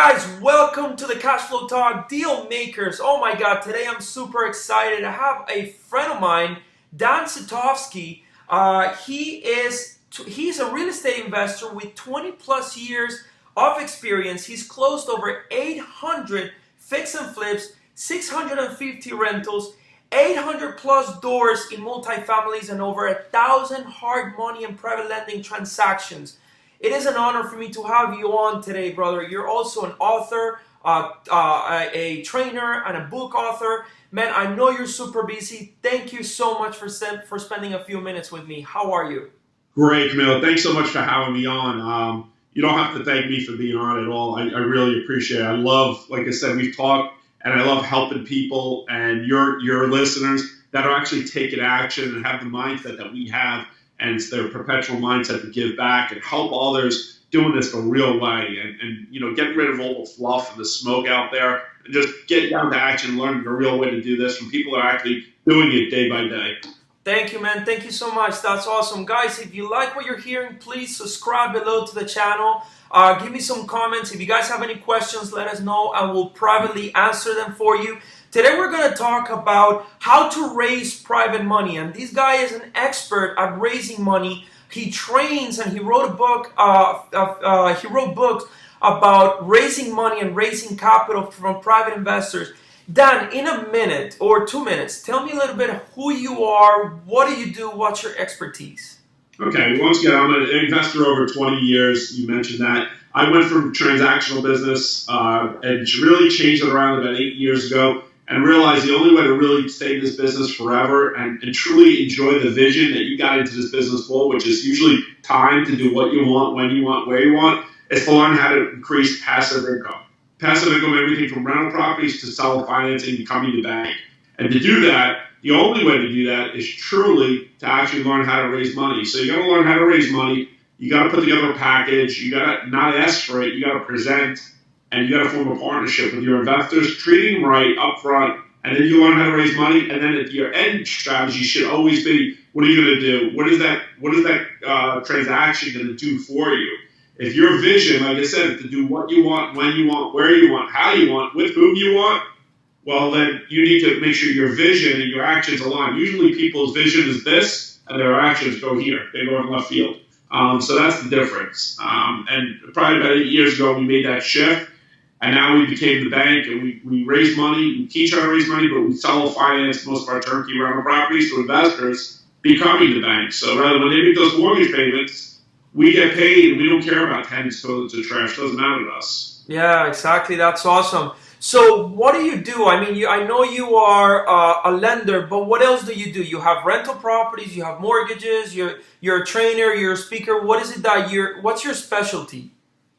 Guys, welcome to the Cash Flow Talk Deal Makers. Oh my God, today I'm super excited. I have a friend of mine, Dan Zitofsky. He's a real estate investor with 20 plus years of experience. He's closed over 800 fix and flips, 650 rentals, 800 plus doors in multifamilies, and over 1,000 hard money and private lending transactions. It is an honor for me to have you on today, brother. You're also an author, a trainer, and a book author. Man, I know you're super busy. Thank you so much for spending a few minutes with me. How are you? Great, Camille. Thanks so much for having me on. You don't have to thank me for being on at all. I really appreciate it. I love, like I said, we've talked, and I love helping people and your listeners that are actually taking action and have the mindset that we have, and it's their perpetual mindset to give back and help others doing this the real way, and get rid of all the fluff and the smoke out there and just get down to action, learn the real way to do this from people that are actually doing it day by day. Thank you, man. Thank you so much. That's awesome. Guys, if you like what you're hearing, please subscribe below to the channel. Give me some comments. If you guys have any questions, let us know. I will privately answer them for you. Today we're going to talk about how to raise private money. And this guy is an expert at raising money. He trains and he wrote a book. He wrote books about raising money and raising capital from private investors. Dan, in a minute or 2 minutes, tell me a little bit of who you are, what do you do, what's your expertise? Okay, once again, I'm an investor over 20 years. You mentioned that. I went from transactional business and really changed it around about 8 years ago, and realized the only way to really stay in this business forever and truly enjoy the vision that you got into this business for, which is usually time to do what you want, when you want, where you want, is to learn how to increase passive income. Passive income, everything from rental properties to seller financing, becoming the bank. And to do that, the only way to do that is truly to actually learn how to raise money. So you got to learn how to raise money. You got to put together a package. You got to not ask for it. You got to present, and you got to form a partnership with your investors, treating them right up front, and then you learn how to raise money. And then your end strategy should always be, what are you going to do? What is that transaction going to do for you? If your vision, like I said, is to do what you want, when you want, where you want, how you want, with whom you want, well, then you need to make sure your vision and your actions align. Usually people's vision is this, and their actions go here. They go in left field. So that's the difference. And probably about 8 years ago, we made that shift, and now we became the bank, and we raise money. We teach how to raise money, but we sell finance most of our turnkey rental properties to investors, becoming the bank. So rather, when they make those mortgage payments, we get paid, and we don't care about tenants, toilets, or trash. It doesn't matter to us. Yeah, exactly. That's awesome. So what do you do? I mean, I know you are a lender, but what else do you do? You have rental properties, you have mortgages, you're a trainer, you're a speaker. What is it that what's your specialty?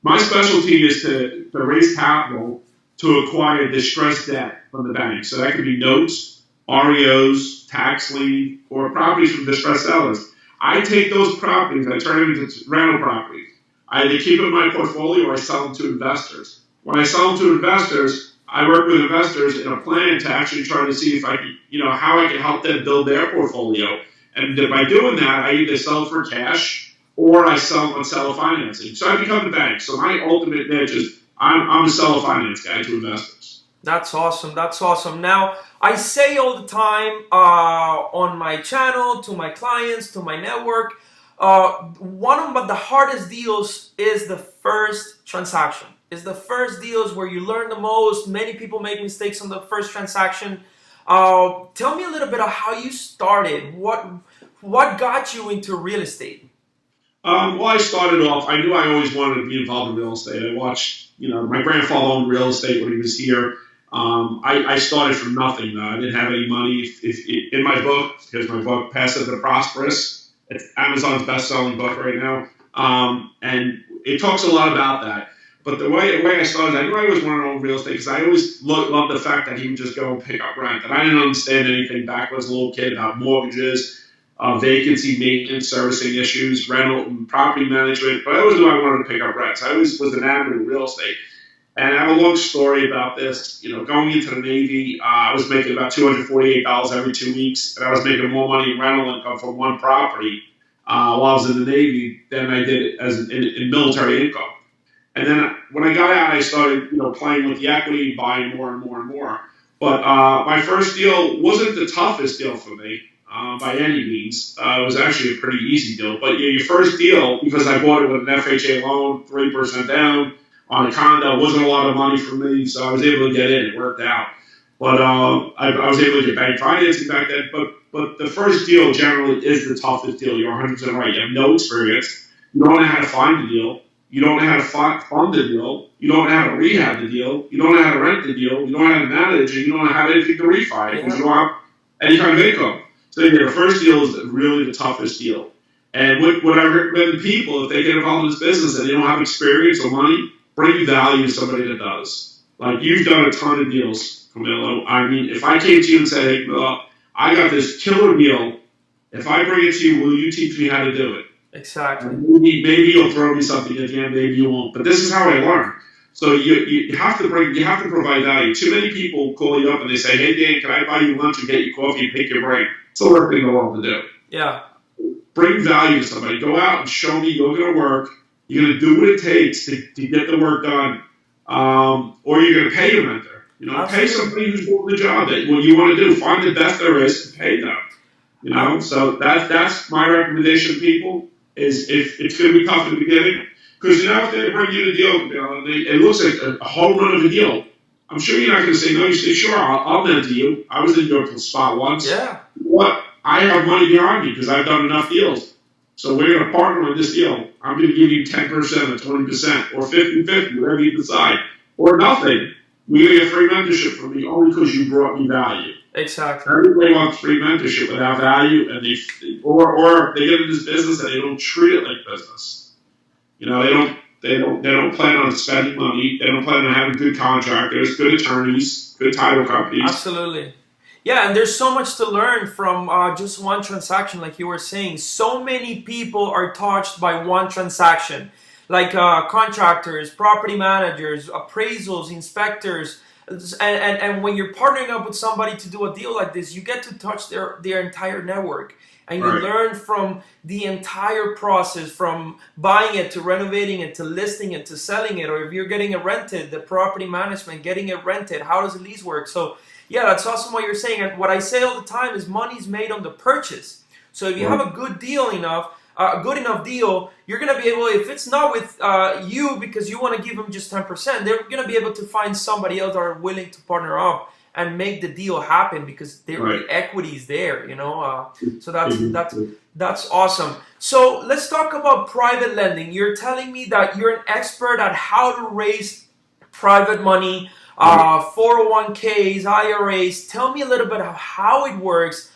My specialty is to raise capital to acquire distressed debt from the bank. So that could be notes, REOs, tax lien, or properties from distressed sellers. I take those properties, I turn them into rental properties. I either keep them in my portfolio or I sell them to investors. When I sell them to investors, I work with investors in a plan to actually try to see if I can, how I can help them build their portfolio. And by doing that, I either sell for cash or I sell on seller financing. So I become the bank. So my ultimate niche is I'm a seller finance guy to investors. That's awesome. That's awesome. Now, I say all the time on my channel, to my clients, to my network, one of the hardest deals is the first transaction. It's the first deals where you learn the most. Many people make mistakes on the first transaction. Tell me a little bit of how you started. What got you into real estate? Well, I started off, I knew I always wanted to be involved in real estate. I watched, my grandfather owned real estate when he was here. I started from nothing. I didn't have any money. In my book, here's my book, Passive and Prosperous. It's Amazon's best-selling book right now. And it talks a lot about that. But the way I started, I knew I always wanted to own real estate because I always loved the fact that he would just go and pick up rent. And I didn't understand anything back when I was a little kid about mortgages, vacancy, maintenance, servicing issues, rental, and property management. But I always knew I wanted to pick up rent. So I always was enamored with real estate. And I have a long story about this. Going into the Navy, I was making about $248 every 2 weeks, and I was making more money in rental income from one property while I was in the Navy than I did in military income. And then when I got out, I started, playing with the equity, buying more and more and more. But my first deal wasn't the toughest deal for me by any means. It was actually a pretty easy deal. But your first deal, because I bought it with an FHA loan, 3% down on a condo, wasn't a lot of money for me, so I was able to get in. It worked out. But I was able to get bank financing back then. But the first deal generally is the toughest deal. You're 100% right. You have no experience. You don't know how to find the deal. You don't know how to fund the deal. You don't know how to rehab the deal. You don't know how to rent the deal. You don't know how to manage it. You don't have anything to refi because you don't have any kind of income. So the first deal is really the toughest deal. And what I recommend to people, if they get involved in this business and they don't have experience or money, bring value to somebody that does. Like you've done a ton of deals, Camilo. I mean, if I came to you and said, hey, Camilo, I got this killer deal. If I bring it to you, will you teach me how to do it? Exactly. Maybe you'll throw me something at the end, maybe you won't. But this is how I learn. So you have to provide value. Too many people call you up and they say, hey Dan, can I buy you lunch and get you coffee and pick your brain? It's the worst thing in the world to do. Yeah. Bring value to somebody. Go out and show me you're gonna work. You're gonna do what it takes to get the work done. Or you're gonna pay a mentor. Pay somebody who's doing the job that what you want to do. Find the best there is and pay them. So that's my recommendation to people. Is if it's going to be tough in the beginning, because if they bring you the deal, and it looks like a home run of a deal, I'm sure you're not going to say no. You say, sure, I'll mentor you. I was in your spot once. Yeah. What? I have money behind me because I've done enough deals. So we're going to partner on this deal. I'm going to give you 10% or 20% or 50-50, whatever you decide, or nothing. We're going to get free mentorship from me only because you brought me value. Exactly. Everybody wants free mentorship without value, and or they get in this business and they don't treat it like business. They don't plan on spending money. They don't plan on having good contractors, good attorneys, good title companies. Absolutely. Yeah, and there's so much to learn from just one transaction, like you were saying. So many people are touched by one transaction, like contractors, property managers, appraisals, inspectors. And when you're partnering up with somebody to do a deal like this, you get to touch their entire network. And you learn from the entire process, from buying it to renovating it to listing it to selling it. Or if you're getting it rented, the property management, getting it rented, how does the lease work? So yeah, that's awesome what you're saying. And what I say all the time is money's made on the purchase. So if you have a good deal good enough deal, you're going to be able, if it's not with you because you want to give them just 10%, they're going to be able to find somebody else that are willing to partner up and make the deal happen because the equity is there, so that's awesome. So let's talk about private lending. You're telling me that you're an expert at how to raise private money, 401ks, IRAs. Tell me a little bit of how it works.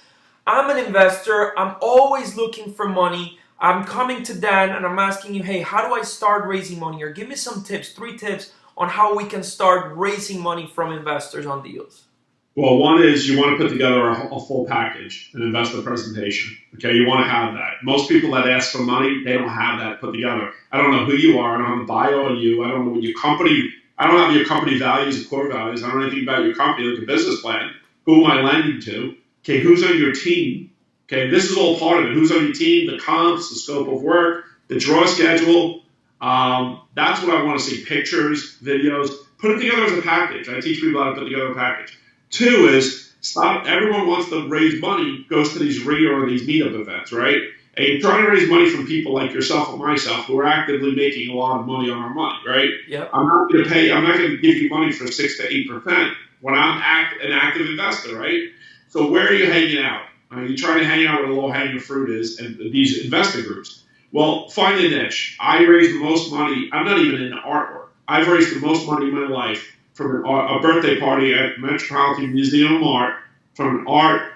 I'm an investor. I'm always looking for money. I'm coming to Dan and I'm asking you, hey, how do I start raising money? Or give me some tips, 3 tips on how we can start raising money from investors on deals. Well, one is you want to put together a full package, an investor presentation. Okay, you want to have that. Most people that ask for money, they don't have that put together. I don't know who you are. I don't have a bio on you. I don't know what your company, I don't have your company values and core values. I don't know anything about your company, like a business plan. Who am I lending to? Okay, who's on your team? Okay, this is all part of it. Who's on your team, the comps, the scope of work, the draw schedule. That's what I want to see, pictures, videos. Put it together as a package. I teach people how to put together a package. 2 is stop. Everyone wants to raise money, goes to these or these meetup events, right? And you're trying to raise money from people like yourself or myself who are actively making a lot of money on our money, right? Yep. I'm not going to give you money for 6 to 8% when I'm an active investor, right? So where are you hanging out? You're trying to hang out where the low-hanging fruit is and these investor groups. Well, find a niche. I raise the most money. I'm not even into artwork. I've raised the most money in my life from a birthday party at Metropolitan Museum of Art, from an art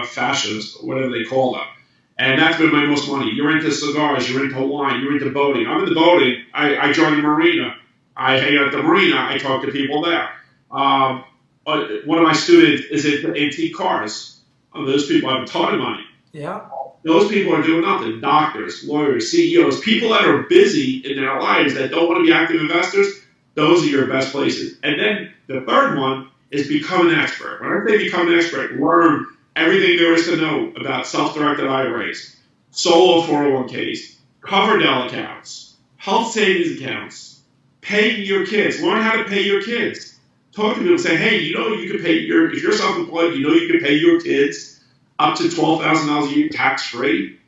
fascist, whatever they call them. And that's been my most money. You're into cigars, you're into wine, you're into boating. I'm into boating. I joined the marina. I hang out at the marina. I talk to people there. One of my students is into antique cars. Those people have a ton of money. Yeah. Those people are doing nothing. Doctors, lawyers, CEOs, people that are busy in their lives that don't want to be active investors. Those are your best places. And then the third one is become an expert. When I say become an expert, learn everything there is to know about self-directed IRAs, solo 401ks, cover Dell accounts, health savings accounts, Pay your kids. Learn how to pay your kids. Talk to people and say, hey, you know you can pay if you're self-employed, you know you can pay your kids up to $12,000 a year tax-free.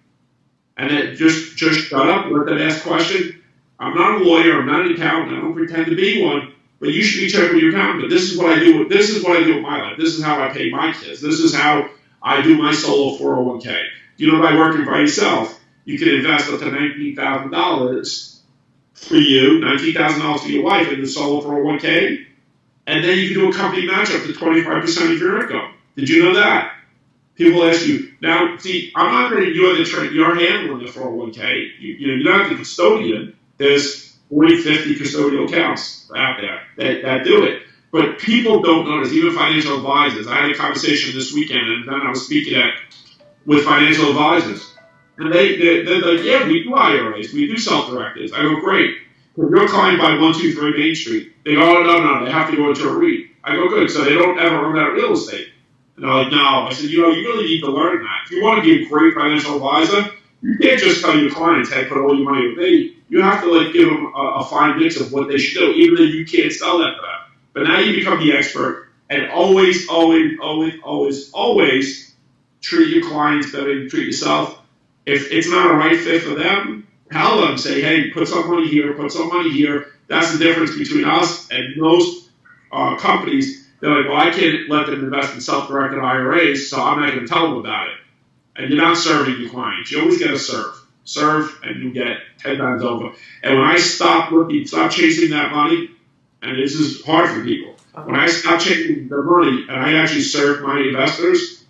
And then just shut up, let them ask questions. I'm not a lawyer, I'm not an accountant, I don't pretend to be one, but you should be checking with your accountant. But this is what I do. This is what I do with my life. This is how I pay my kids. This is how I do my solo 401k. You know, by working by yourself, you can invest up to $19,000 for you, $19,000 for your wife in the solo 401k, and then you can do a company match up to 25% of your income. Did you know that? People ask you, now, see, I'm not going to, you're handling the 401k. You're not the custodian. There's 40, 50 custodial accounts out there that do it. But people don't notice, even financial advisors. I had a conversation this weekend, and then I was speaking with financial advisors. And they're like, yeah, we do IRAs. We do self-directors. I go, great. If you're a client by 123 Main Street, they go, oh, no, they have to go into a REIT. I go, good. So they don't ever own that real estate. And they're like, no. I said, you really need to learn that. If you want to be a great financial advisor, you can't just tell your clients, hey, put all your money with me. You have to give them a fine mix of what they should do, even though you can't sell that to them. But now you become the expert, and always treat your clients better than you treat yourself. If it's not a right fit for them, tell them, say, hey, put some money here, put some money here. That's the difference between us and most companies. They're like, well, I can't let them invest in self-directed IRAs, so I'm not going to tell them about it. And you're not serving your clients. You always got to serve. Serve, and you get 10 times over. And when I stop chasing that money, and this is hard for people, when I stopped chasing the money and I actually served my investors,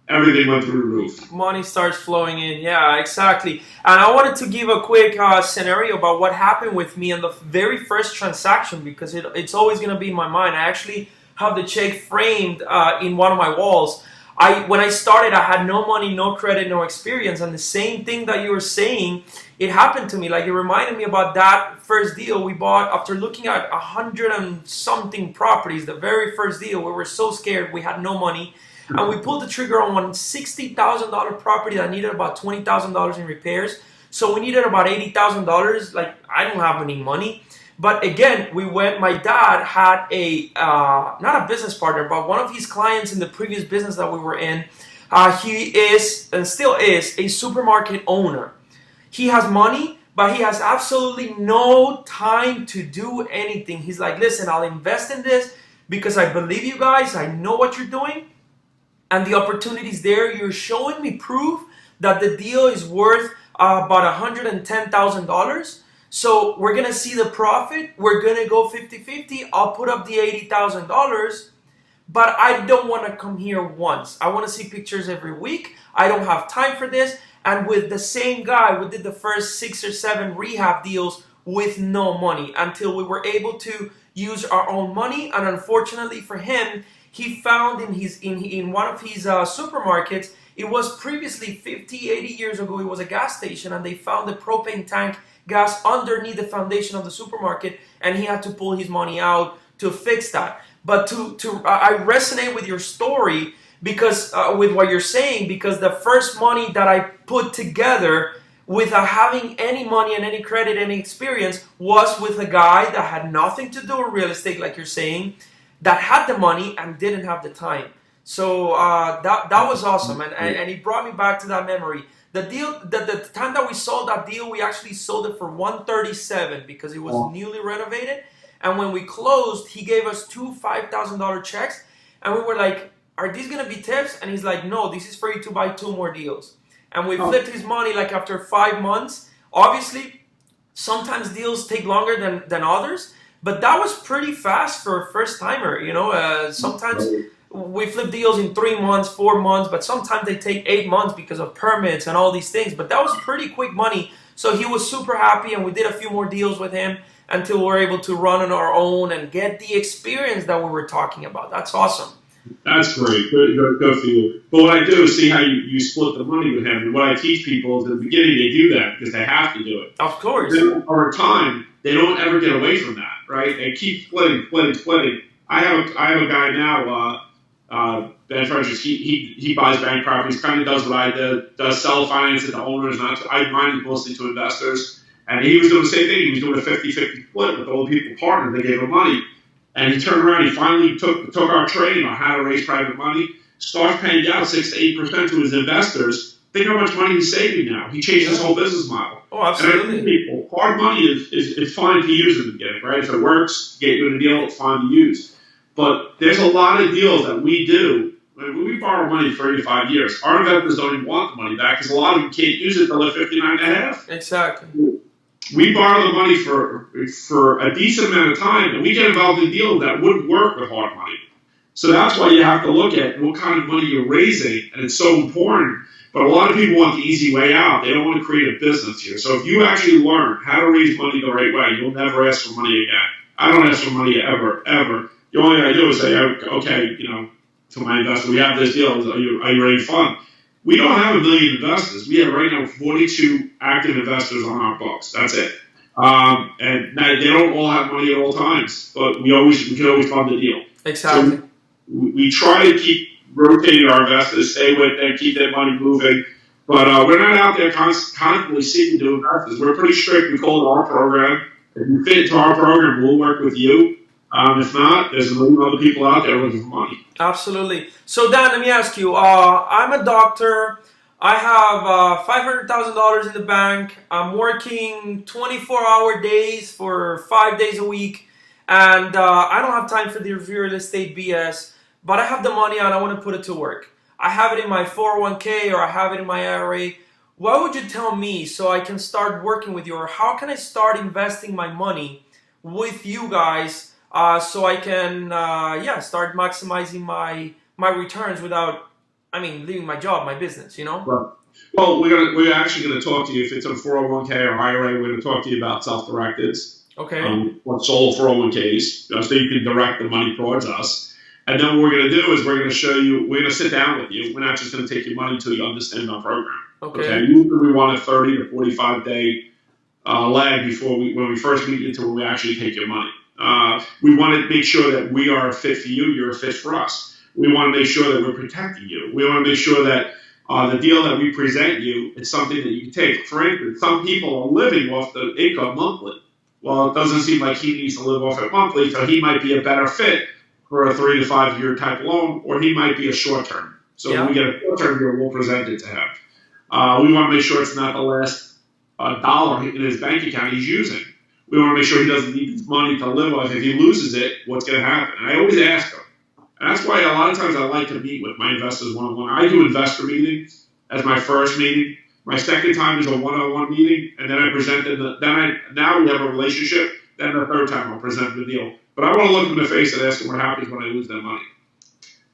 everything went through the roof. Money starts flowing in. Yeah, exactly. And I wanted to give a quick scenario about what happened with me in the very first transaction, because it's always going to be in my mind. I actually have the check framed in one of my walls. When I started, I had no money, no credit, no experience, and the same thing that you were saying, it happened to me. Like, it reminded me about that first deal we bought after looking at 100 and something properties. The very first deal, we were so scared, we had no money, and we pulled the trigger on one $60,000 property that needed about $20,000 in repairs. So we needed about $80,000. Like, I don't have any money. But again, my dad had not a business partner, but one of his clients in the previous business that we were in, he is, and still is, a supermarket owner. He has money, but he has absolutely no time to do anything. He's like, listen, I'll invest in this because I believe you guys, I know what you're doing, and the opportunity's there. You're showing me proof that the deal is worth about $110,000. So we're going to see the profit. We're going to go 50-50. I'll put up the $80,000, but I don't want to come here once. I want to see pictures every week. I don't have time for this. And with the same guy, we did the first 6 or 7 rehab deals with no money until we were able to use our own money. And unfortunately for him, he found in one of his supermarkets, it was previously 50, 80 years ago, it was a gas station, and they found the propane tank gas underneath the foundation of the supermarket, and he had to pull his money out to fix that. But I resonate with your story because with what you're saying, because the first money that I put together without having any money and any credit, any experience, was with a guy that had nothing to do with real estate, like you're saying, that had the money and didn't have the time. So that was awesome, and it brought me back to that memory. The deal, the time that we sold that deal, we actually sold it for $137 because it was newly renovated. And when we closed, he gave us 2 $5,000 checks, and we were like, "Are these gonna be tips?" And he's like, "No, this is for you to buy 2 more deals." And we flipped his money like after 5 months. Obviously, sometimes deals take longer than others, but that was pretty fast for a first timer. You know, sometimes we flip deals in 3 months, 4 months, but sometimes they take 8 months because of permits and all these things. But that was pretty quick money. So he was super happy, and we did a few more deals with him until we were able to run on our own and get the experience that we were talking about. That's awesome. That's great. Good for you. But what I do is see how you split the money with him. And what I teach people is in the beginning they do that because they have to do it. Of course. Then over time, they don't ever get away from that, right? They keep splitting. I have a guy now, Ben French, he buys bank properties, kind of does what I did, does sell finance to owners. I mine mostly to investors. And he was doing the same thing. He was doing a 50-50 split with all the people partnered. They gave him money. And he turned around. He finally took our training on how to raise private money, starts paying out 6 to 8% to his investors. Think how much money he's saving now. He changed his whole business model. Oh, absolutely. And people, hard money is fine to use in the beginning, right? If it works, get you in a deal, it's fine to use. But there's a lot of deals that we do. When we borrow money 3 to 5 years, our investors don't even want the money back because a lot of them can't use it till they're 59 and a half. Exactly. We borrow the money for a decent amount of time, and we get involved in deals that wouldn't work with hard money. So that's why you have to look at what kind of money you're raising, and it's so important. But a lot of people want the easy way out. They don't want to create a business here. So if you actually learn how to raise money the right way, you'll never ask for money again. I don't ask for money ever. The only thing I do is say, okay, to my investor, we have this deal. Are you ready to fund? We don't have 1 million investors. We have right now 42 active investors on our books. That's it. And now they don't all have money at all times, but we can always fund the deal. Exactly. So we try to keep rotating our investors, stay with them, keep their money moving. But we're not out there constantly seeking to investors. We're pretty strict. We call it our program. If you fit into our program, we'll work with you. If not, there's a million other people out there looking for money. Absolutely. So Dan, let me ask you. I'm a doctor. I have $500,000 in the bank. I'm working 24-hour days for 5 days a week, and I don't have time for the real estate BS. But I have the money and I want to put it to work. I have it in my 401k or I have it in my IRA. What would you tell me so I can start working with you, or how can I start investing my money with you guys? So I can, start maximizing my returns without, leaving my job, my business, Well, we're actually going to talk to you if it's a 401k or IRA. We're going to talk to you about self-directeds. Okay. What's sold 401ks, so you can direct the money towards us. And then what we're going to do is we're going to show you. We're going to sit down with you. We're not just going to take your money until you understand our program. Okay. Usually we want a 30 to 45 day lag before when we first meet you to when we actually take your money. We want to make sure that we are a fit for you. You're a fit for us. We want to make sure that we're protecting you. We want to make sure that the deal that we present you is something that you can take. For instance, some people are living off the income monthly. Well, it doesn't seem like he needs to live off it monthly, so he might be a better fit for a 3 to 5 year type loan, or he might be a short term. So when we get a short term deal, we'll present it to him. We want to make sure it's not the last dollar in his bank account he's using. We want to make sure he doesn't need his money to live off. If he loses it, what's going to happen? And I always ask him. And that's why a lot of times I like to meet with my investors one-on-one. I do investor meetings as my first meeting. My second time is a one-on-one meeting, and then I present them. Now we have a relationship. Then the third time I'll present the deal. But I want to look them in the face and ask them what happens when I lose their money.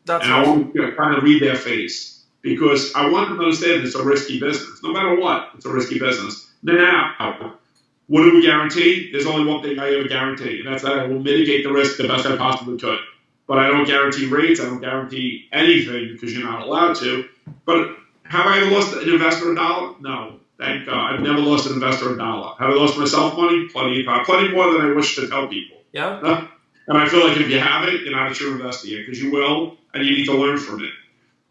I want to kind of read their face, because I want them to understand it's a risky business. No matter what, it's a risky business. Now, what do we guarantee? There's only one thing I ever guarantee, and that's that I will mitigate the risk the best I possibly could. But I don't guarantee rates. I don't guarantee anything because you're not allowed to. But have I ever lost an investor a dollar? No. Thank God. I've never lost an investor a dollar. Have I lost myself money? Plenty more than I wish to tell people. Yeah. And I feel like if you have it, you're not a true investor yet, because you will, and you need to learn from it.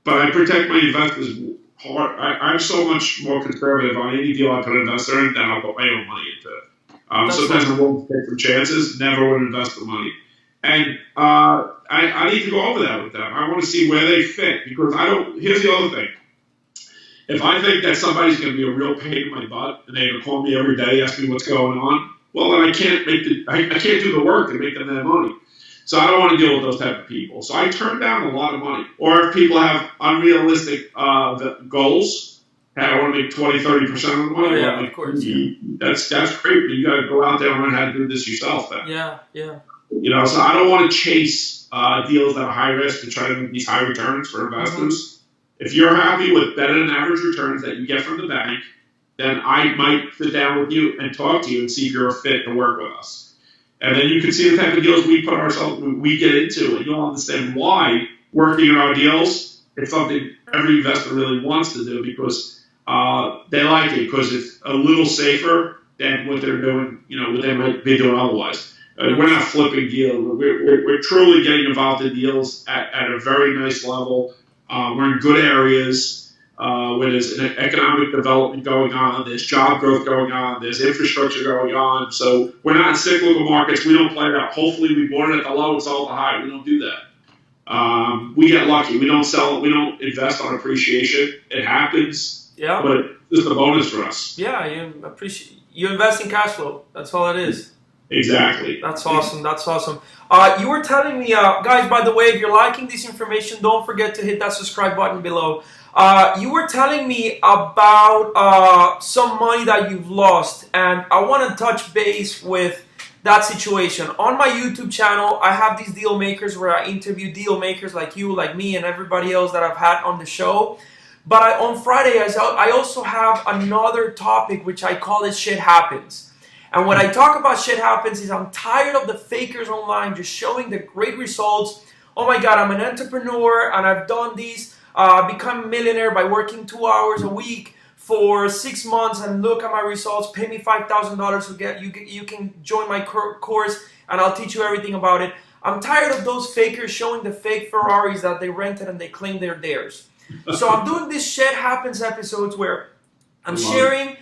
But I protect my investors hard. I'm so much more conservative on any deal I put an investor in than I'll put my own money into. Sometimes I'm willing to take some chances, never would invest the money. And I need to go over that with them. I want to see where they fit, because here's the other thing. If I think that somebody's going to be a real pain in my butt and they're going to call me every day, ask me what's going on, well, then I can't do the work to make them that money. So I don't want to deal with those type of people. So I turn down a lot of money. Or if people have unrealistic goals, hey, I want to make 20, 30% of the money. Oh, yeah, of course. That's great, but you got to go out there and learn how to do this yourself then. Yeah. So I don't want to chase deals that are high risk to try to make these high returns for investors. Mm-hmm. If you're happy with better than average returns that you get from the bank, then I might sit down with you and talk to you and see if you're a fit to work with us. And then you can see the type of deals we get into, and you'll understand why working in our deals is something every investor really wants to do, because they like it, because it's a little safer than what they're doing, what they might be doing otherwise. We're not flipping deals. We're truly getting involved in deals at a very nice level. We're in good areas. where there's an economic development going on, there's job growth going on, there's infrastructure going on. So we're not in cyclical markets. We don't play that. Hopefully we bought it at the low and sold at the high. We don't do that. We get lucky. We don't sell. We don't invest on appreciation. It happens. Yeah. But it's a bonus for us. Yeah, you invest in cash flow. That's all it is. Exactly. That's awesome. That's awesome. You were telling me, guys, by the way, if you're liking this information, don't forget to hit that subscribe button below. You were telling me about some money that you've lost, and I want to touch base with that situation. On my YouTube channel, I have these deal makers where I interview deal makers like you, like me, and everybody else that I've had on the show. But on Friday, I also have another topic which I call it Shit Happens. And when I talk about shit happens is I'm tired of the fakers online just showing the great results. Oh my God, I'm an entrepreneur and I've done these, become a millionaire by working 2 hours a week for 6 months and look at my results, pay me $5,000 to get you can join my course and I'll teach you everything about it. I'm tired of those fakers showing the fake Ferraris that they rented and they claim they're theirs. So I'm doing these Shit Happens episodes where I'm sharing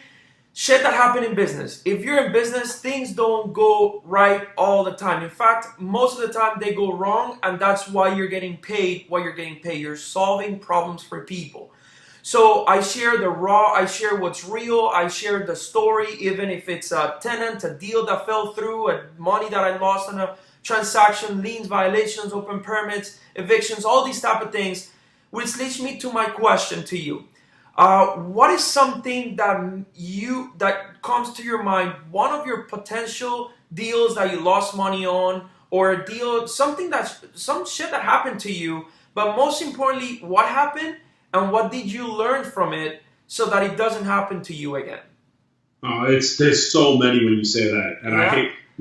shit that happened in business. If you're in business, things don't go right all the time. In fact, most of the time they go wrong, and that's why you're getting paid what you're getting paid. You're solving problems for people. So I share the raw, I share what's real, I share the story, even if it's a tenant, a deal that fell through, money that I lost on a transaction, liens, violations, open permits, evictions, all these type of things, which leads me to my question to you. What is something that comes to your mind, one of your potential deals that you lost money on, or a deal, some shit that happened to you, but most importantly, what happened and what did you learn from it so that it doesn't happen to you again? There's so many when you say that, and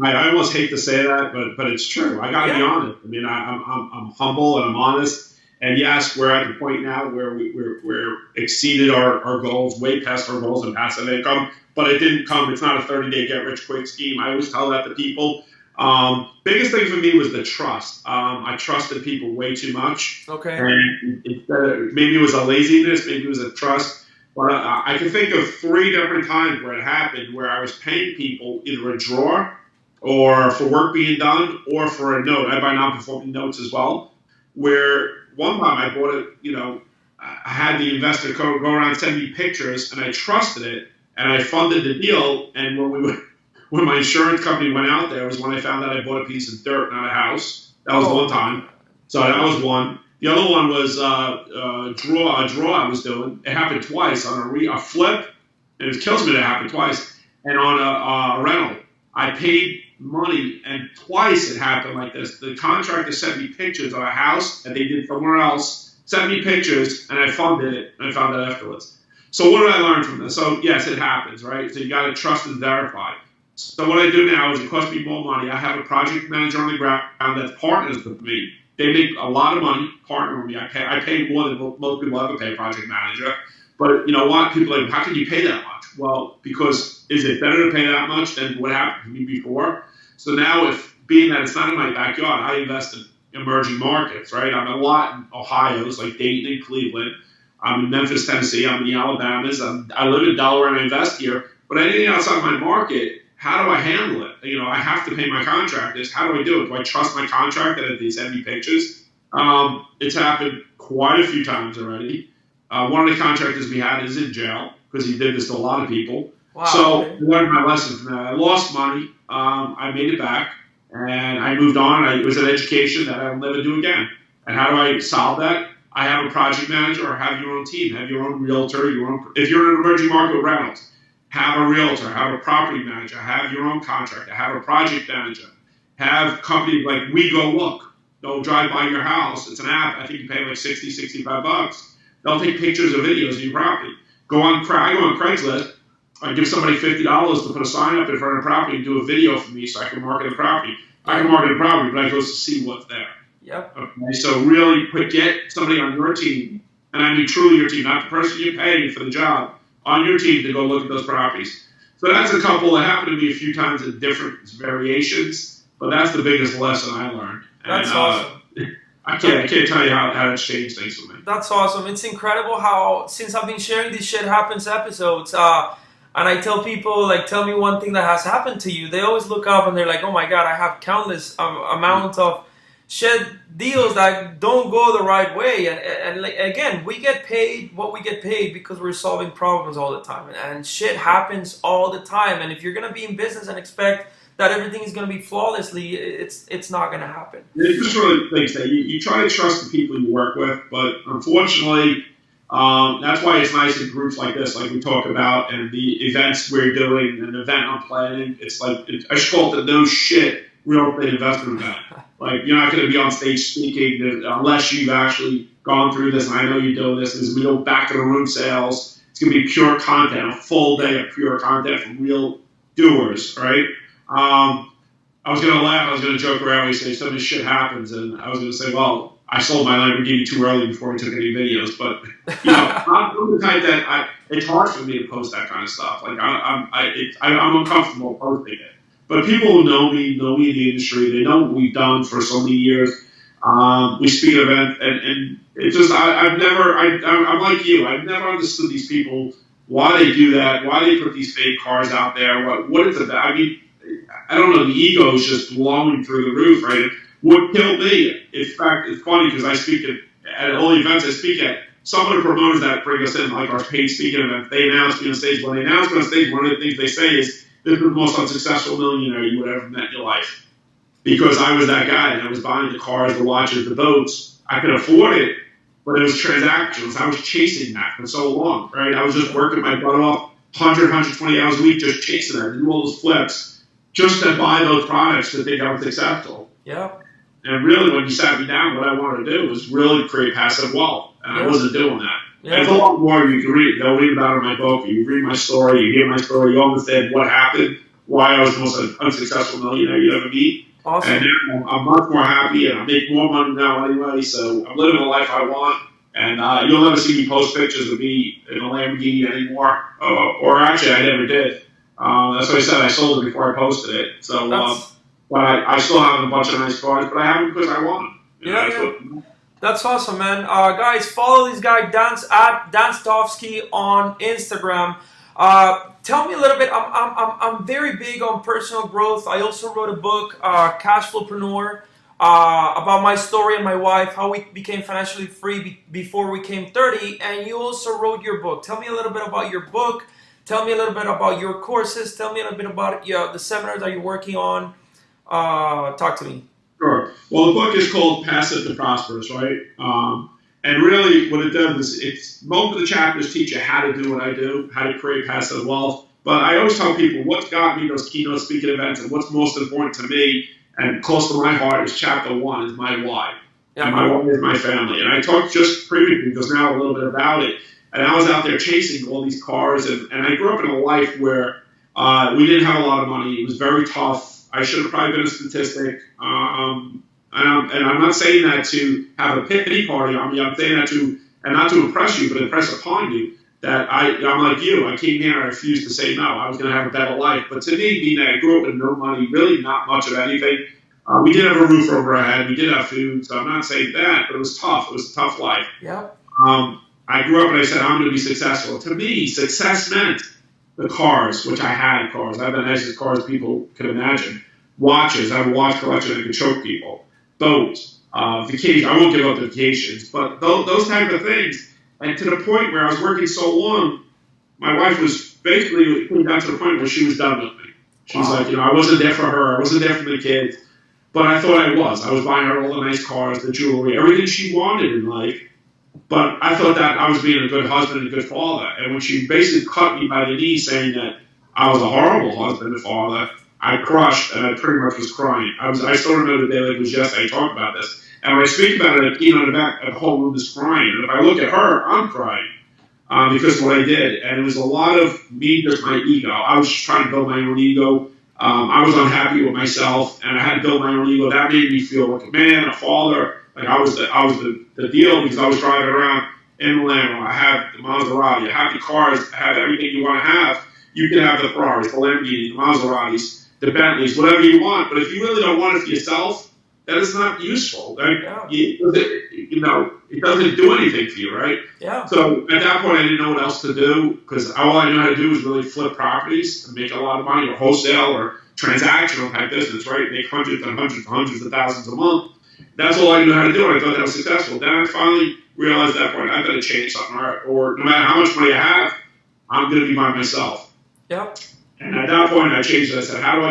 I almost hate to say that, but it's true. I got to be honest. I mean, I'm humble and I'm honest. And yes, we're at the point now where we're exceeded our goals, way past our goals in passive income. But it didn't come. It's not a 30-day get-rich-quick scheme. I always tell that to people. Biggest thing for me was the trust. I trusted people way too much. Okay. And maybe it was a laziness, maybe it was a trust. But I can think of 3 different times where it happened, where I was paying people either a draw or for work being done or for a note. I buy non-performing notes as well, where one time I bought it, I had the investor go around and send me pictures, and I trusted it, and I funded the deal. And when my insurance company went out there was when I found out I bought a piece of dirt, not a house. That was one time. So that was one. The other one was a draw I was doing. It happened twice on a flip, and it kills me that it happened twice. And on a rental, I paid money, and twice it happened like this. The contractor sent me pictures of a house that they did somewhere else, sent me pictures, and I funded it, and I found out afterwards. So what did I learn from this? So yes, it happens, right? So you got to trust and verify. So what I do now is it costs me more money. I have a project manager on the ground that partners with me. They make a lot of money, partner with me. I pay more than most people ever pay a project manager. But you know what? People are like, how can you pay that much? Well, because is it better to pay that much than what happened to me before? So now, being that it's not in my backyard, I invest in emerging markets, right? I'm a lot in Ohio, like Dayton and Cleveland. I'm in Memphis, Tennessee. I'm in the Alabamas. I live in Delaware and I invest here. But anything outside my market, how do I handle it? I have to pay my contractors. How do I do it? Do I trust my contractor that they send me pictures? It's happened quite a few times already. One of the contractors we had is in jail because he did this to a lot of people. Wow. So I learned my lesson from that. I lost money. I made it back, and I moved on. It was an education that I'll never do again. And how do I solve that? I have a project manager, or have your own team, have your own realtor, if you're in an emerging market with rentals, have a realtor, have a property manager, have your own contractor, have a project manager, have companies like We Go Look. They'll drive by your house. It's an app. I think you pay like $60, $65. They'll take pictures or videos of your property. I go on Craigslist. I give somebody $50 to put a sign up in front of the property and do a video for me so I can market the property. I can market the property, but I go to see what's there. Yep. Okay, so really get somebody on your team, and I mean truly your team, not the person you're paying for the job, on your team to go look at those properties. So that's a couple that happened to me a few times in different variations, but that's the biggest lesson I learned. That's awesome. I can't tell you how it's changed things for me. That's awesome. It's incredible how, since I've been sharing these shit happens episodes, and I tell people, like, tell me one thing that has happened to you. They always look up and they're like, oh my God, I have countless amount of shit deals that don't go the right way. And like, again, we get paid what we get paid because we're solving problems all the time. And shit happens all the time. And if you're going to be in business and expect that everything is going to be flawlessly, it's not going to happen. It just really thinks that you try to trust the people you work with, but unfortunately, that's why it's nice in groups like this, like we talk about, and the events we're doing, an event I'm planning. It's like, I just call it the no shit real estate investment event. Like, you're not going to be on stage speaking unless you've actually gone through this, and I know you're doing this. There's no back of the room sales. It's going to be pure content, a full day of pure content from real doers, right? I was going to laugh, I was going to joke around when you say some of this shit happens, and I was going to say, well, I sold my Lamborghini too early before we took any videos, but, you know, I'm the type that it's hard for me to post that kind of stuff. Like, I'm uncomfortable posting it. But people who know me in the industry, they know what we've done for so many years. We speak at events, and it's just, I'm like you, I've never understood these people, why they do that, why they put these fake cars out there, what it's about. I mean, I don't know, the ego is just blowing through the roof, right? What killed me, in fact, it's funny because I speak at all the events I speak at, some of the promoters that bring us in, like our paid speaking events, they announce me on stage. When they announce me on stage, one of the things they say is, this is the most unsuccessful millionaire you would ever met in your life. Because I was that guy, and I was buying the cars, the watches, the boats. I could afford it, but it was transactions. I was chasing that for so long, right? I was just working my butt off 100, 120 hours a week, just chasing that, doing all those flips, just to buy those products to think I was successful. Yeah. And really, when you sat me down, what I wanted to do was really create passive wealth, and I wasn't doing that. Yeah. There's a lot more you can read. They'll read about it in my book. You read my story, you hear my story, you understand what happened, why I was the most unsuccessful millionaire you ever meet. Awesome. And now I'm much more happy, and I make more money now anyway, so I'm living the life I want. And you'll never see me post pictures of me in a Lamborghini anymore. Or actually, I never did. That's what I said. I sold it before I posted it. So, but I still have a bunch of nice cars, but I have them because I want them. Yeah. That's awesome, man. Guys, follow this guy, at Dan Zitofsky on Instagram. Tell me a little bit. I'm very big on personal growth. I also wrote a book, Cash Flowpreneur, about my story and my wife, how we became financially free before we came 30. And you also wrote your book. Tell me a little bit about your book. Tell me a little bit about your courses. Tell me a little bit about the seminars that you're working on. Talk to me. Sure. Well, the book is called Passive to Prosperous, right? And really what it does is it's most of the chapters teach you how to do what I do, how to create passive wealth. But I always tell people what's got me those keynote speaking events and what's most important to me and close to my heart is chapter 1 is my why. Yeah. And my why is my family. And I talked just previously just now a little bit about it. And I was out there chasing all these cars. And I grew up in a life where we didn't have a lot of money. It was very tough. I should have probably been a statistic. And I'm not saying that to have a pity party on me. I'm saying that and not to impress you, but impress upon you that I'm like you. I came here and I refused to say no. I was going to have a better life. But to me, being that I grew up with no money, really not much of anything, we did have a roof over our head. We did have food. So I'm not saying that, but it was tough. It was a tough life. Yeah. I grew up and I said, I'm going to be successful. To me, success meant the cars, which I had cars. I had the nicest cars people could imagine. Watches. I have a watch collection that could choke people. Boats. Vacations. I won't give up the vacations, but those type of things. And to the point where I was working so long, my wife was basically down to the point where she was done with me. She was like, I wasn't there for her. I wasn't there for the kids. But I thought I was. I was buying her all the nice cars, the jewelry, everything she wanted in life. But I thought that I was being a good husband and a good father. And when she basically cut me by the knee saying that I was a horrible husband and father, I crushed and I pretty much was crying. I still remember the day like it was yesterday I talked about this. And when I speak about it, in the back, the whole room is crying. And if I look at her, I'm crying because of what I did. And it was a lot of me, just my ego. I was just trying to build my own ego. I was unhappy with myself, and I had to build my own ego. That made me feel like a man, a father. Like I was the deal because I was driving around in Milano. I had the Maserati. I had the cars. I had everything you want to have. You can have the Ferraris, the Lamborghinis, the Maseratis, the Bentleys, whatever you want. But if you really don't want it for yourself, that is not useful. Like, Yeah. it doesn't do anything for you, right? Yeah. So at that point, I didn't know what else to do because all I knew how to do was really flip properties and make a lot of money, or wholesale or transactional type business, right? Make hundreds and hundreds and hundreds of thousands a month. That's all I knew how to do, and I thought that was successful. Then I finally realized at that point, I've got to change something, or no matter how much money I have, I'm going to be by myself. Yep. And at that point, I changed it. I said, how do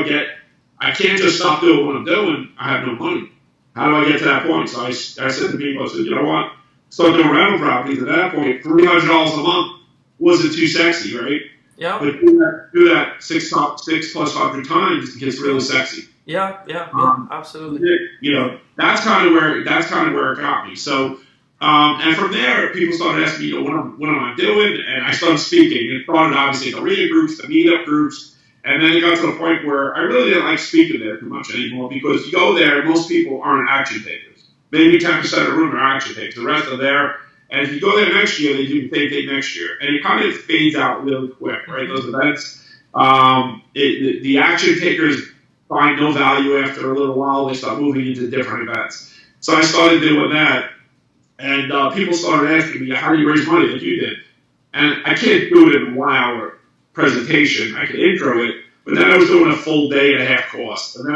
I can't just stop doing what I'm doing. I have no money. How do I get to that point? So I said to people, I said, you know what? Start doing rental properties. At that point, $300 a month wasn't too sexy, right? Yeah. But do that six plus 100 times, it gets really sexy. Yeah. Absolutely. That's kind of where it got me. So, and from there, people started asking me, what am I doing? And I started speaking. It started obviously the reading groups, the meetup groups, and then it got to the point where I really didn't like speaking there too much anymore because you go there, most people aren't action takers. Maybe 10% of the room are action takers. The rest are there. And if you go there next year, they do the same thing next year. And it kind of fades out really quick, right? Those events. The action takers find no value after a little while. They start moving into different events. So I started doing that. And people started asking me, how do you raise money like you did? And I can't do it in a 1 hour presentation. I could intro it. But then I was doing a full day and a half course. And then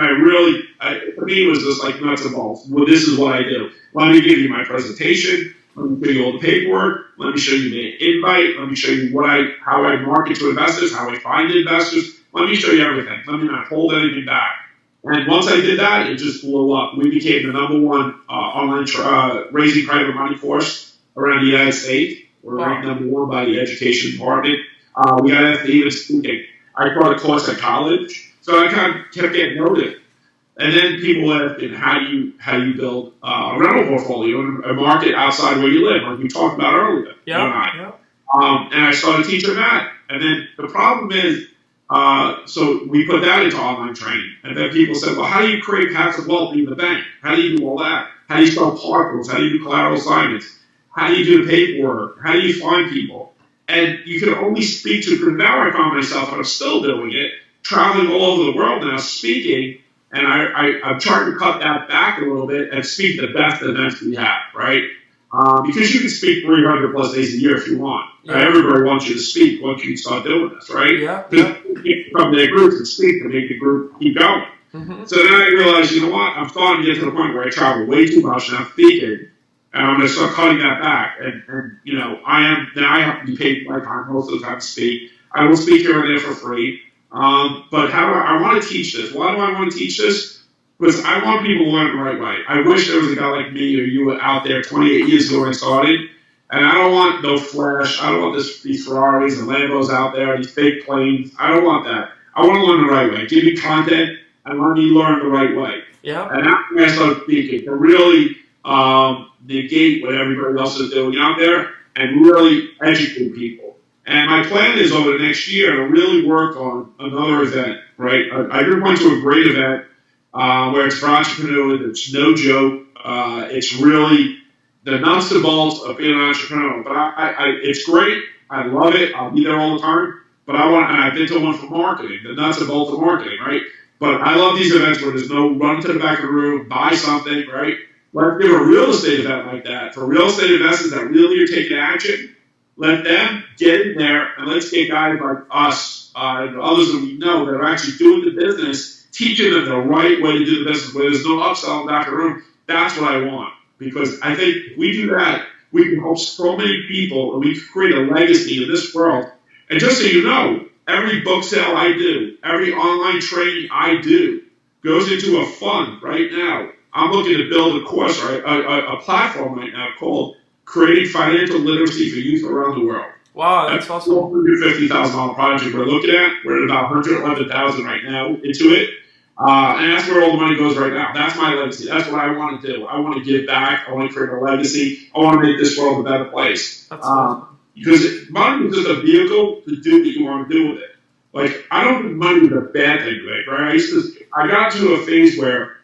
for me, it was just like nuts and bolts. Well, this is what I do. Let me give you my presentation. Let me show you all the paperwork. Let me show you the invite. Let me show you how I market to investors, how I find investors. Let me show you everything. Let me not hold anything back. And once I did that, it just blew up. We became the #1 online raising private money course around the United States. We're ranked #1 by the Education Department. We got asked to even speaking. I taught a course at college, so I kind of kept getting noticed. And then people asked, how do you build a rental portfolio in a market outside where you live, like we talked about earlier. Yeah. And I started teaching that. And then the problem is, so we put that into online training. And then people said, well, how do you create passive wealth in the bank? How do you do all that? How do you sell parcels? How do you do collateral assignments? How do you do the paperwork? How do you find people? And you can only speak to, because now I found myself, and I'm still doing it, traveling all over the world now, speaking. And I'm trying to cut that back a little bit and speak the best events we have, right? Because you can speak 300 plus days a year if you want. Yeah. Everybody wants you to speak once you start doing this, right? Yeah. You come to their groups and speak to make the group keep going. Mm-hmm. So then I realized, you know what? I'm starting to get to the point where I travel way too much and I'm speaking, and I'm going to start cutting that back. And I have to be paid my time most of the time to speak. I will speak here and there for free. But I want to teach this. Why do I want to teach this? Because I want people to learn the right way. I wish there was a guy like me or you out there 28 years ago when I started. And I don't want no flash. I don't want these Ferraris and Lambos out there, these fake planes. I don't want that. I want to learn the right way. Give me content and let me learn the right way. Yeah. And that's when I started speaking, to really negate what everybody else is doing out there and really educate people. And my plan is over the next year to really work on another event, right? I just went to a great event where it's for entrepreneurs. It's no joke. It's really the nuts and bolts of being an entrepreneur. But it's great. I love it. I'll be there all the time. But and I've been to one for marketing, the nuts and bolts of marketing, right? But I love these events where there's no run to the back of the room, buy something, right? Let's give a real estate event like that for real estate investors that really are taking action. Let them get in there, and let's get guys like us and others that we know that are actually doing the business, teaching them the right way to do the business, where there's no upsell in the back of the room. That's what I want. Because I think if we do that, we can help so many people, and we can create a legacy in this world. And just so you know, every book sale I do, every online training I do, goes into a fund right now. I'm looking to build a course, right, a platform right now called Creating Financial Literacy for Youth Around the World. Wow, that's awesome. $450,000 project we're looking at. We're at about $111,000 right now into it. And that's where all the money goes right now. That's my legacy. That's what I want to do. I want to give back. I want to create a legacy. I want to make this world a better place. Awesome. Because money is just a vehicle to do what you want to do with it. Like, I don't think money is a bad thing, right? I got to a phase where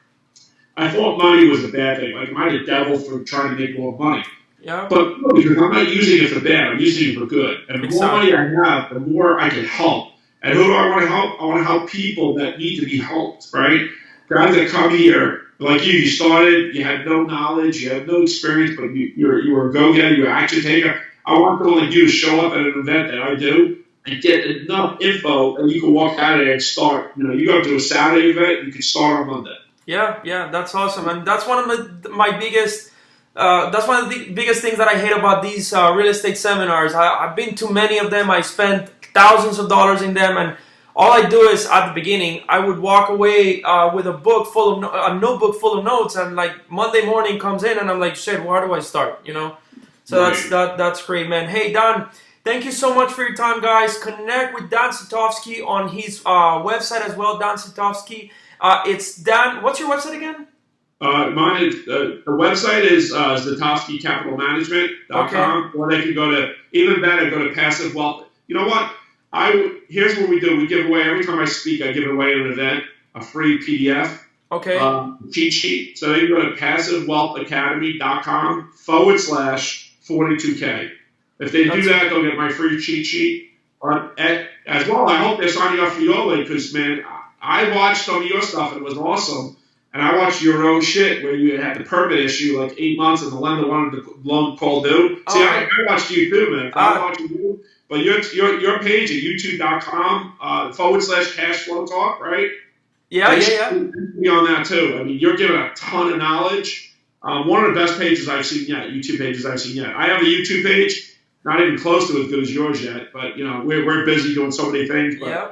I thought money was a bad thing. Like, am I the devil for trying to make more money? Yeah. But no, because I'm not using it for bad. I'm using it for good. And the more money I have, the more I can help. And who do I want to help? I want to help people that need to be helped, right? Guys that come here like you started, you had no knowledge, you had no experience, but you were a go-getter, you were an action taker. I want people like you to show up at an event that I do and get enough info and you can walk out of there and start. You go to a Saturday event, you can start on Monday. Yeah, that's awesome, and that's one of my biggest. That's one of the biggest things that I hate about these real estate seminars. I've been to many of them. I spent thousands of dollars in them, and all I do is at the beginning, I would walk away with a book full of a notebook full of notes, and like Monday morning comes in, and I'm like, shit, where do I start? So Right. that's great, man. Hey, Don, thank you so much for your time, guys. Connect with Dan Zitofsky on his website as well, Dan Zitofsky. It's Dan. What's your website again? Mine is, the website is Okay. ZitofskyCapitalManagement.com, or they can go to, even better, go to Passive Wealth. You know what? Here's what we do. We give away, every time I speak, I give away at an event, a free PDF, Okay. cheat sheet. So they can go to PassiveWealthAcademy.com/42K. If they do That's that, they'll get my free cheat sheet. As well, I hope they're signing up for your link because, man, I watched some of your stuff and it was awesome. And I watched your own shit where you had the permit issue like 8 months and the lender wanted the loan call due. See, oh I man. watched you too, man. I Uh, watched you. But your page at youtube.com/cash flow talk, right? yeah, They yeah, should yeah. be on that too. I mean, you're giving a ton of knowledge. One of the best pages I've seen yet, YouTube pages I've seen yet. I have a YouTube page, not even close to as good as yours yet, but we're busy doing so many things. But Yeah.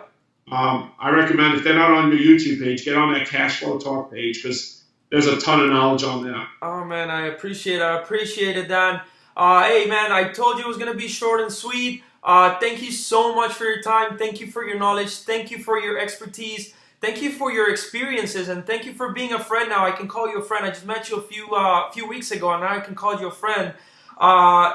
I recommend if they're not on your YouTube page, get on that Cash Flow Talk page because there's a ton of knowledge on there. Oh man, I appreciate it, Dan. Hey man, I told you it was gonna be short and sweet. Thank you so much for your time. Thank you for your knowledge. Thank you for your expertise. Thank you for your experiences, and thank you for being a friend. Now I can call you a friend. I just met you a few weeks ago, and now I can call you a friend.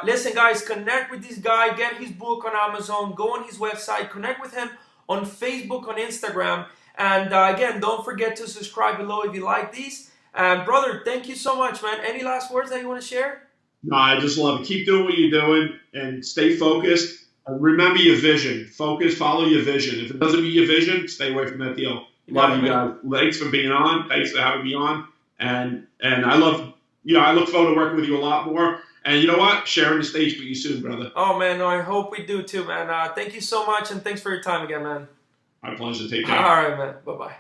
Listen, guys, connect with this guy. Get his book on Amazon. Go on his website. Connect with him on Facebook, on Instagram, and again, don't forget to subscribe below if you like these. And brother, thank you so much, man. Any last words that you want to share? No, I just love it. Keep doing what you're doing and stay focused. And remember your vision. Focus, follow your vision. If it doesn't meet your vision, stay away from that deal. You got Love it, you man. guys. Thanks for being on. Thanks for having me on. And I love, I look forward to working with you a lot more. And you know what? Sharing the stage with you soon, brother. Oh man, no, I hope we do too, man. Thank you so much, and thanks for your time again, man. My pleasure. Take All care. right, man. Bye bye.